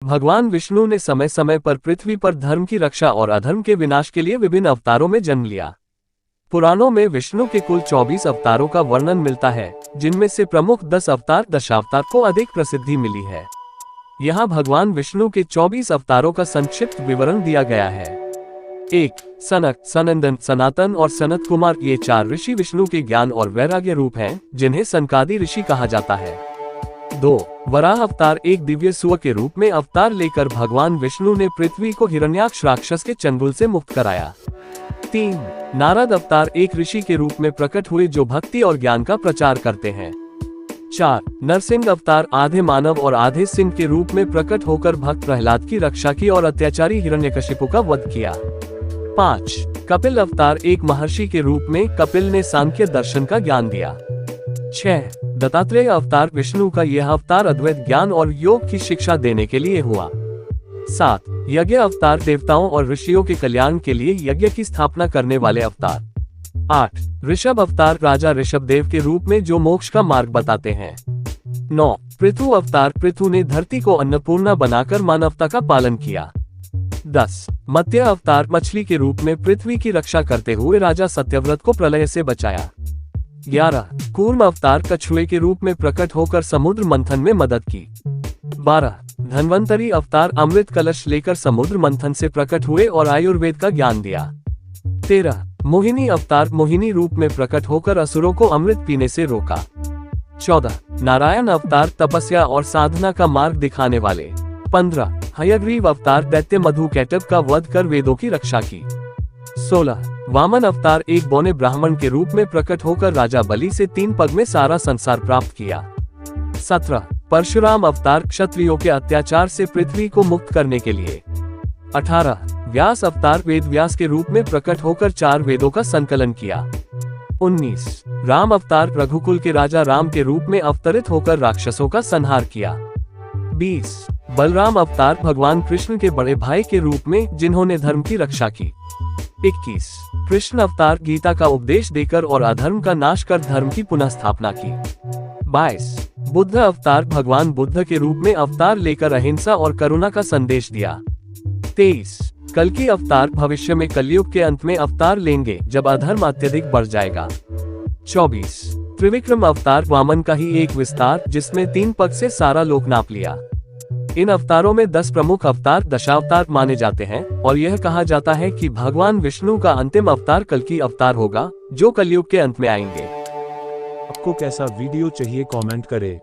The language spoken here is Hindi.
भगवान विष्णु ने समय समय पर पृथ्वी पर धर्म की रक्षा और अधर्म के विनाश के लिए विभिन्न अवतारों में जन्म लिया। पुराणों में विष्णु के कुल 24 अवतारों का वर्णन मिलता है, जिनमें से प्रमुख 10 अवतार दशावतार को अधिक प्रसिद्धि मिली है। यहाँ भगवान विष्णु के 24 अवतारों का संक्षिप्त विवरण दिया गया है। 1. सनक, सनंदन, सनातन और सनत कुमार, ये 4 ऋषि विष्णु के ज्ञान और वैराग्य रूप हैं, जिन्हें सनकादि ऋषि कहा जाता है। 2. वराह अवतार, एक दिव्य सुअर के रूप में अवतार लेकर भगवान विष्णु ने पृथ्वी को हिरण्याक्ष राक्षस के चंगुल से मुक्त कराया। 3. नारद अवतार, एक ऋषि के रूप में प्रकट हुए जो भक्ति और ज्ञान का प्रचार करते हैं। 4. नरसिंह अवतार, आधे मानव और आधे सिंह के रूप में प्रकट होकर भक्त प्रहलाद की रक्षा की और अत्याचारी हिरण्यकशिपु का वध किया। 5. कपिल अवतार, एक महर्षि के रूप में कपिल ने सांख्य दर्शन का ज्ञान दिया। 6. दत्तात्रेय अवतार, विष्णु का यह अवतार अद्वैत ज्ञान और योग की शिक्षा देने के लिए हुआ। 7. यज्ञ अवतार, देवताओं और ऋषियों के कल्याण के लिए यज्ञ की स्थापना करने वाले अवतार। 8. ऋषभ अवतार, राजा ऋषभ देव के रूप में जो मोक्ष का मार्ग बताते हैं। 9. पृथु अवतार, पृथु ने धरती को अन्नपूर्णा बनाकर मानवता का पालन किया। 10. मत्स्य अवतार, मछली के रूप में पृथ्वी की रक्षा करते हुए राजा सत्यव्रत को प्रलय से बचाया। 11. कूर्म अवतार, कछुए के रूप में प्रकट होकर समुद्र मंथन में मदद की। 12. धन्वंतरी अवतार, अमृत कलश लेकर समुद्र मंथन से प्रकट हुए और आयुर्वेद का ज्ञान दिया। 13. मोहिनी अवतार, मोहिनी रूप में प्रकट होकर असुरों को अमृत पीने से रोका। 14. नारायण अवतार, तपस्या और साधना का मार्ग दिखाने वाले। 15. हयग्रीव अवतार, दैत्य मधुकैटभ का वध कर वेदों की रक्षा की। 16. वामन अवतार, एक बौने ब्राह्मण के रूप में प्रकट होकर राजा बलि से 3 पग में सारा संसार प्राप्त किया। 17. परशुराम अवतार, क्षत्रियों के अत्याचार से पृथ्वी को मुक्त करने के लिए। 18. व्यास अवतार, वेद व्यास के रूप में प्रकट होकर 4 वेदों का संकलन किया। 19. राम अवतार, रघुकुल के राजा राम के रूप में अवतरित होकर राक्षसों का संहार किया। 20. बलराम अवतार, भगवान कृष्ण के बड़े भाई के रूप में जिन्होंने धर्म की रक्षा की। 21. कृष्ण अवतार, गीता का उपदेश देकर और अधर्म का नाश कर धर्म की पुनः स्थापना की। 22. बुद्ध अवतार, भगवान बुद्ध के रूप में अवतार लेकर अहिंसा और करुणा का संदेश दिया। 23. कल्कि अवतार, भविष्य में कलयुग के अंत में अवतार लेंगे जब अधर्म अत्यधिक बढ़ जाएगा। 24. त्रिविक्रम अवतार, वामन का ही एक विस्तार जिसमें 3 पग से सारा लोक नाप लिया। इन अवतारों में 10 प्रमुख अवतार दशावतार माने जाते हैं और यह कहा जाता है कि भगवान विष्णु का अंतिम अवतार कल्कि अवतार होगा, जो कलयुग के अंत में आएंगे। आपको कैसा वीडियो चाहिए कमेंट करें।